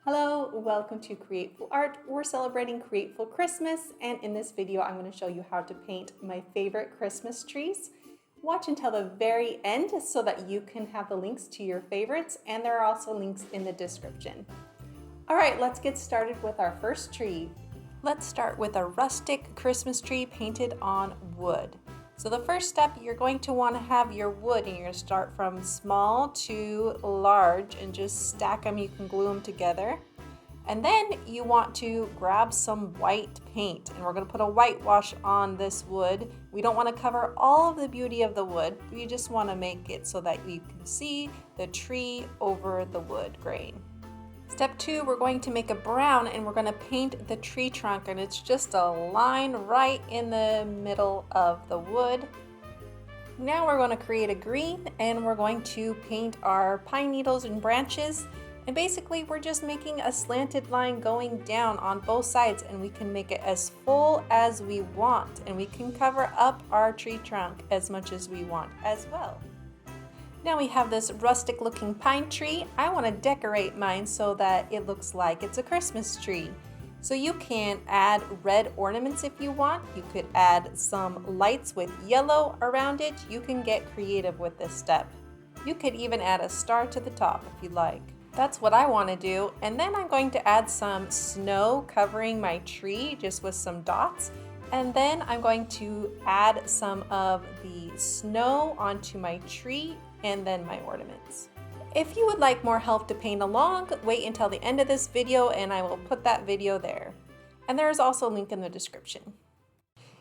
Hello, welcome to Createful Art. We're celebrating Createful Christmas, and in this video I'm going to show you how to paint my favorite Christmas trees. Watch until the very end so that you can have the links to your favorites, and there are also links in the description. Alright, let's get started with our first tree. Let's start with a rustic Christmas tree painted on wood. So the first step, you're going to want to have your wood, and you're going to start from small to large and just stack them. You can glue them together. And then you want to grab some white paint, and we're going to put a whitewash on this wood. We don't want to cover all of the beauty of the wood. We just want to make it so that you can see the tree over the wood grain. Step 2, we're going to make a brown, and we're going to paint the tree trunk, and it's just a line right in the middle of the wood. Now we're going to create a green, and we're going to paint our pine needles and branches, and basically we're just making a slanted line going down on both sides, and we can make it as full as we want, and we can cover up our tree trunk as much as we want as well. Now we have this rustic looking pine tree. I want to decorate mine so that it looks like it's a Christmas tree. So you can add red ornaments if you want. You could add some lights with yellow around it. You can get creative with this step. You could even add a star to the top if you like. That's what I want to do. And then I'm going to add some snow covering my tree just with some dots. And then I'm going to add some of the snow onto my tree and then my ornaments. If you would like more help to paint along, wait until the end of this video and I will put that video there. And there is also a link in the description.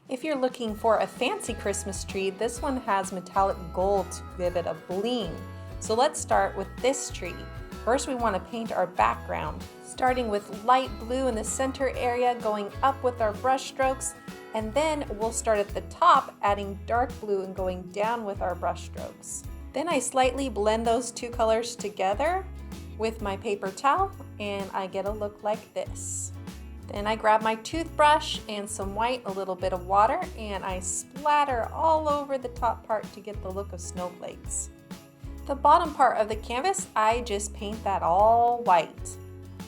If you're looking for a fancy Christmas tree, this one has metallic gold to give it a bling. So let's start with this tree. First, we want to paint our background, starting with light blue in the center area, going up with our brush strokes, and then we'll start at the top, adding dark blue and going down with our brush strokes. Then I slightly blend those two colors together with my paper towel, and I get a look like this. Then I grab my toothbrush and some white, a little bit of water, and I splatter all over the top part to get the look of snowflakes. The bottom part of the canvas, I just paint that all white.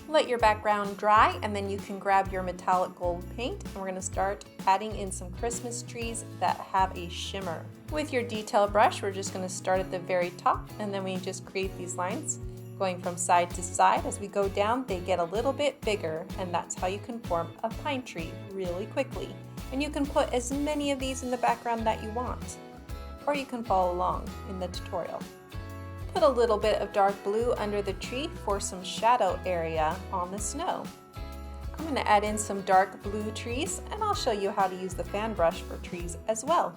Let your background dry, and then you can grab your metallic gold paint, and we're going to start adding in some Christmas trees that have a shimmer. With your detail brush, we're just going to start at the very top, and then we just create these lines going from side to side. As we go down, they get a little bit bigger, and that's how you can form a pine tree really quickly. And you can put as many of these in the background that you want, or you can follow along in the tutorial. Put a little bit of dark blue under the tree for some shadow area on the snow. I'm going to add in some dark blue trees, and I'll show you how to use the fan brush for trees as well.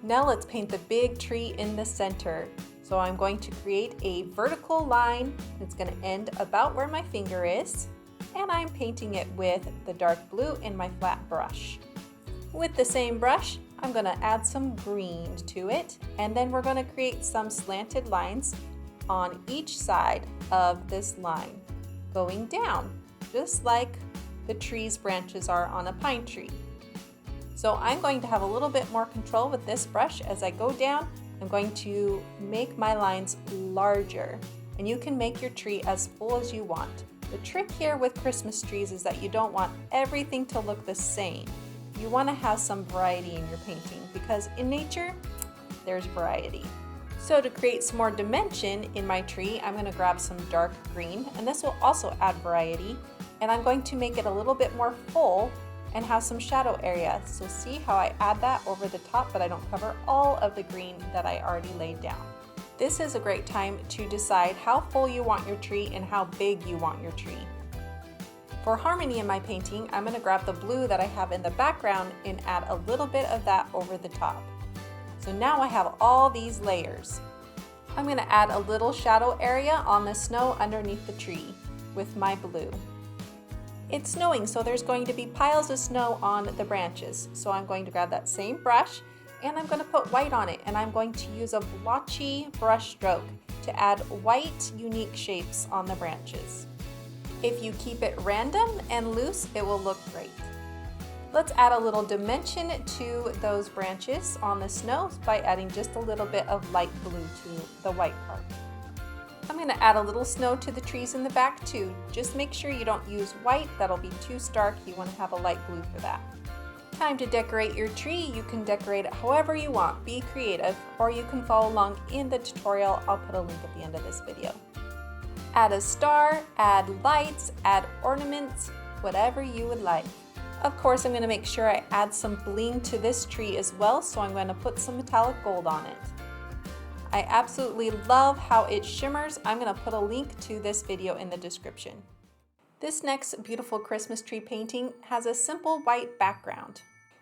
Now let's paint the big tree in the center. So I'm going to create a vertical line that's going to end about where my finger is, and I'm painting it with the dark blue in my flat brush. With the same brush, I'm going to add some green to it, and then we're going to create some slanted lines on each side of this line, going down, just like the tree's branches are on a pine tree. So I'm going to have a little bit more control with this brush. As I go down, I'm going to make my lines larger, and you can make your tree as full as you want. The trick here with Christmas trees is that you don't want everything to look the same. You want to have some variety in your painting, because in nature, there's variety. So to create some more dimension in my tree, I'm going to grab some dark green, and this will also add variety, and I'm going to make it a little bit more full and have some shadow area. So see how I add that over the top, but I don't cover all of the green that I already laid down. This is a great time to decide how full you want your tree and how big you want your tree. For harmony in my painting, I'm going to grab the blue that I have in the background and add a little bit of that over the top. So now I have all these layers. I'm going to add a little shadow area on the snow underneath the tree with my blue. It's snowing, so there's going to be piles of snow on the branches. So I'm going to grab that same brush, and I'm going to put white on it, and I'm going to use a blotchy brush stroke to add white, unique shapes on the branches. If you keep it random and loose, it will look great. Let's add a little dimension to those branches on the snow by adding just a little bit of light blue to the white part. I'm going to add a little snow to the trees in the back too. Just make sure you don't use white, that'll be too stark. You want to have a light blue for that. Time to decorate your tree. You can decorate it however you want. Be creative, or you can follow along in the tutorial. I'll put a link at the end of this video. Add a star, add lights, add ornaments, whatever you would like. Of course, I'm going to make sure I add some bling to this tree as well, so I'm going to put some metallic gold on it. I absolutely love how it shimmers. I'm going to put a link to this video in the description. This next beautiful Christmas tree painting has a simple white background.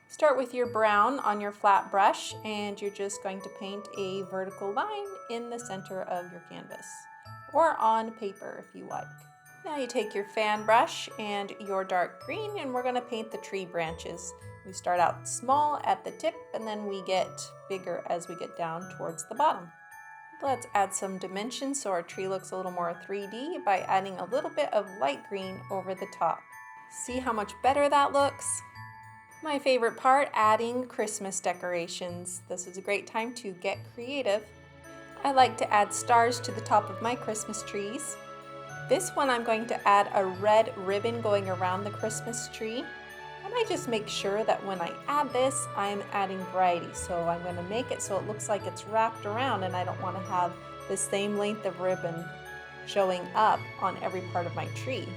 Start with your brown on your flat brush, and you're just going to paint a vertical line in the center of your canvas, or on paper if you like. Now you take your fan brush and your dark green, and we're going to paint the tree branches. We start out small at the tip, and then we get bigger as we get down towards the bottom. Let's add some dimension so our tree looks a little more 3D by adding a little bit of light green over the top. See how much better that looks? My favorite part, adding Christmas decorations. This is a great time to get creative. I like to add stars to the top of my Christmas trees. This one I'm going to add a red ribbon going around the Christmas tree. And I just make sure that when I add this, I'm adding variety. So I'm going to make it so it looks like it's wrapped around, and I don't want to have the same length of ribbon showing up on every part of my tree.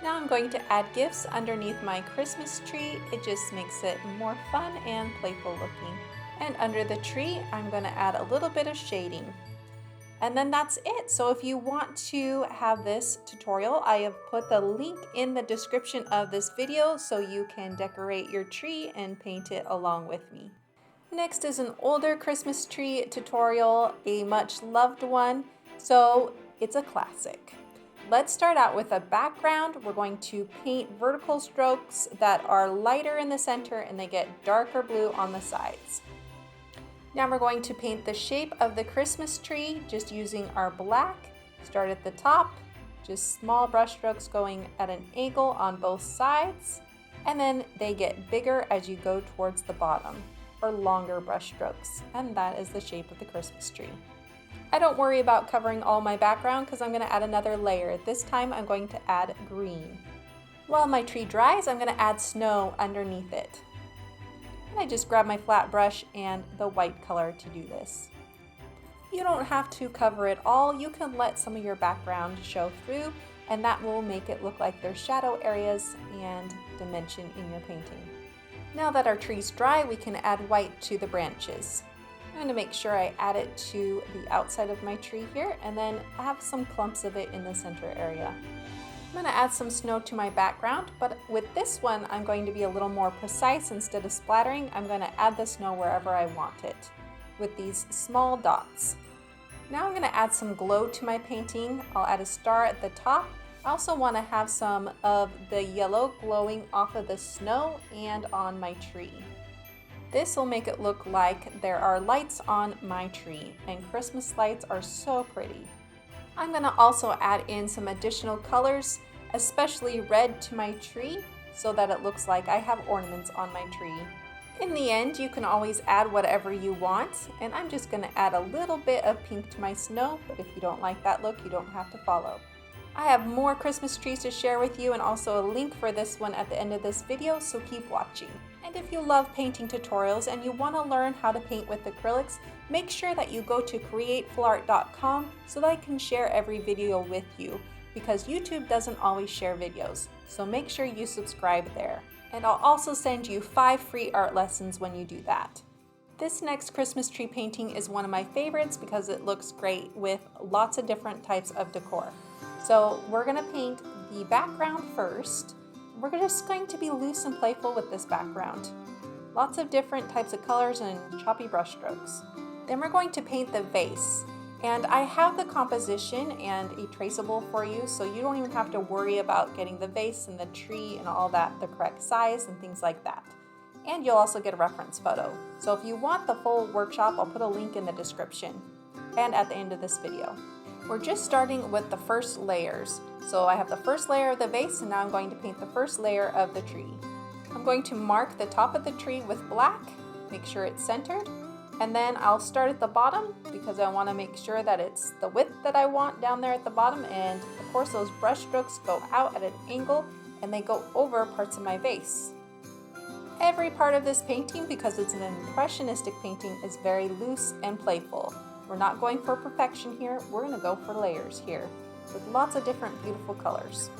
Now I'm going to add gifts underneath my Christmas tree. It just makes it more fun and playful looking. And under the tree, I'm going to add a little bit of shading. And then that's it. So if you want to have this tutorial, I have put the link in the description of this video so you can decorate your tree and paint it along with me. Next is an older Christmas tree tutorial, a much loved one. So it's a classic. Let's start out with a background. We're going to paint vertical strokes that are lighter in the center and they get darker blue on the sides. Now we're going to paint the shape of the Christmas tree just using our black. Start at the top, just small brush strokes going at an angle on both sides, and then they get bigger as you go towards the bottom, or longer brush strokes, and that is the shape of the Christmas tree. I don't worry about covering all my background because I'm going to add another layer. This time I'm going to add green. While my tree dries, I'm going to add snow underneath it. I just grab my flat brush and the white color to do this. You don't have to cover it all. You can let some of your background show through, and that will make it look like there's shadow areas and dimension in your painting. Now that our tree's dry, we can add white to the branches. I'm going to make sure I add it to the outside of my tree here, and then have some clumps of it in the center area. I'm going to add some snow to my background, but with this one I'm going to be a little more precise. Instead of splattering, I'm going to add the snow wherever I want it with these small dots. Now I'm going to add some glow to my painting. I'll add a star at the top. I also want to have some of the yellow glowing off of the snow and on my tree. This will make it look like there are lights on my tree, and Christmas lights are so pretty. I'm going to also add in some additional colors, especially red to my tree, so that it looks like I have ornaments on my tree. In the end, you can always add whatever you want, and I'm just going to add a little bit of pink to my snow, but if you don't like that look, you don't have to follow. I have more Christmas trees to share with you, and also a link for this one at the end of this video, so keep watching. And if you love painting tutorials and you want to learn how to paint with acrylics, make sure that you go to createfullart.com so that I can share every video with you, because YouTube doesn't always share videos. So make sure you subscribe there. And I'll also send you 5 free art lessons when you do that. This next Christmas tree painting is one of my favorites because it looks great with lots of different types of decor. So we're going to paint the background first. We're just going to be loose and playful with this background. Lots of different types of colors and choppy brush strokes. Then we're going to paint the vase. And I have the composition and a traceable for you, so you don't even have to worry about getting the vase and the tree and all that, the correct size and things like that. And you'll also get a reference photo. So if you want the full workshop, I'll put a link in the description and at the end of this video. We're just starting with the first layers. So I have the first layer of the vase, and now I'm going to paint the first layer of the tree. I'm going to mark the top of the tree with black, make sure it's centered, And then I'll start at the bottom because I want to make sure that it's the width that I want down there at the bottom. And of course those brush strokes go out at an angle and they go over parts of my vase. Every part of this painting, because it's an impressionistic painting, is very loose and playful. We're not going for perfection here, we're going to go for layers here with lots of different beautiful colors.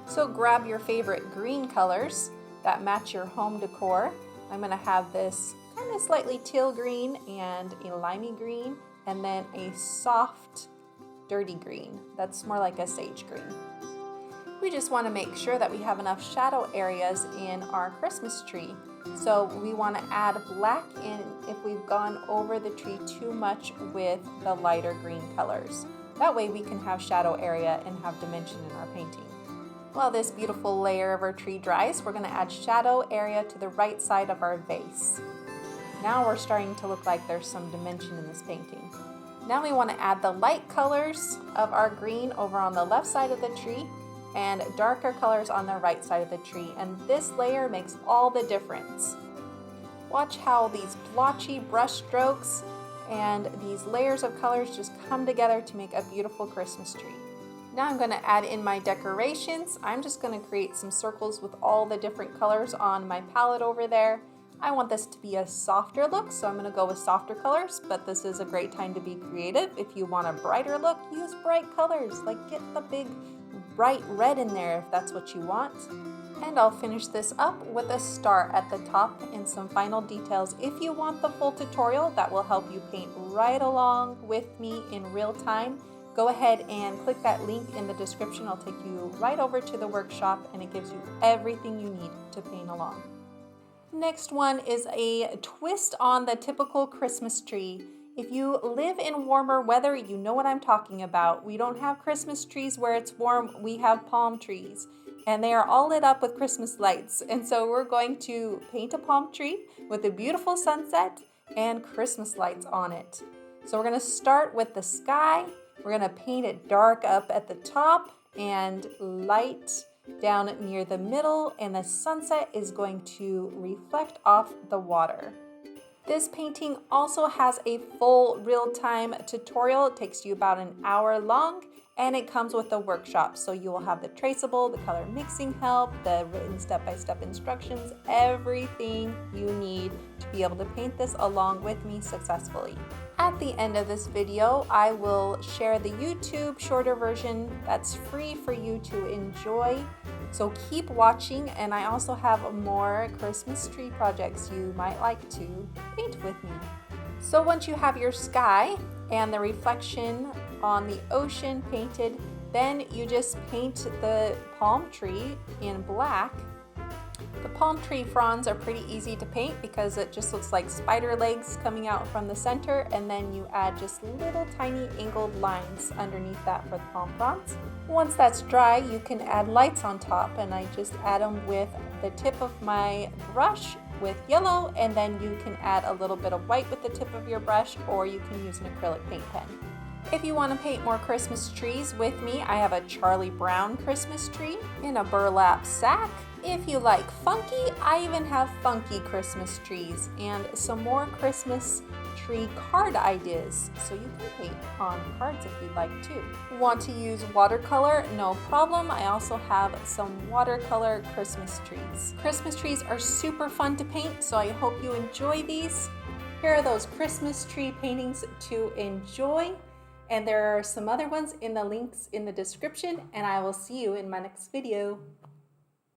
So grab your favorite green colors that match your home decor. I'm going to have this kind of slightly teal green and a limey green, and then a soft dirty green that's more like a sage green. We just want to make sure that we have enough shadow areas in our Christmas tree. So we want to add black in if we've gone over the tree too much with the lighter green colors. That way we can have shadow area and have dimension in our painting. While this beautiful layer of our tree dries, we're going to add shadow area to the right side of our vase. Now we're starting to look like there's some dimension in this painting. Now we want to add the light colors of our green over on the left side of the tree and darker colors on the right side of the tree, and this layer makes all the difference. Watch how these blotchy brush strokes and these layers of colors just come together to make a beautiful Christmas tree. Now I'm going to add in my decorations. I'm just going to create some circles with all the different colors on my palette over there. I want this to be a softer look, so I'm going to go with softer colors, but this is a great time to be creative. If you want a brighter look, use bright colors, like get the big bright red in there if that's what you want. And I'll finish this up with a star at the top and some final details. If you want the full tutorial that will help you paint right along with me in real time, go ahead and click that link in the description. I'll take you right over to the workshop and it gives you everything you need to paint along. Next one is a twist on the typical Christmas tree. If you live in warmer weather, you know what I'm talking about. We don't have Christmas trees where it's warm, we have palm trees. And they are all lit up with Christmas lights. And so we're going to paint a palm tree with a beautiful sunset and Christmas lights on it. So we're going to start with the sky. We're going to paint it dark up at the top and light down near the middle. And the sunset is going to reflect off the water. This painting also has a full real-time tutorial. It takes you about an hour long, and it comes with a workshop. So you will have the traceable, the color mixing help, the written step-by-step instructions, everything you need to be able to paint this along with me successfully. At the end of this video, I will share the YouTube shorter version that's free for you to enjoy. So keep watching, and I also have more Christmas tree projects you might like to paint with me. So once you have your sky and the reflection on the ocean painted, then you just paint the palm tree in black. The palm tree fronds are pretty easy to paint because it just looks like spider legs coming out from the center, and then you add just little tiny angled lines underneath that for the palm fronds. Once that's dry, you can add lights on top, and I just add them with the tip of my brush with yellow, and then you can add a little bit of white with the tip of your brush, or you can use an acrylic paint pen. If you want to paint more Christmas trees with me, I have a Charlie Brown Christmas tree in a burlap sack. If you like funky, I even have funky Christmas trees and some more Christmas tree card ideas, so you can paint on cards if you'd like to. Want to use watercolor? No problem. I also have some watercolor Christmas trees. Christmas trees are super fun to paint, so I hope you enjoy these. Here are those Christmas tree paintings to enjoy, and there are some other ones in the links in the description, and I will see you in my next video.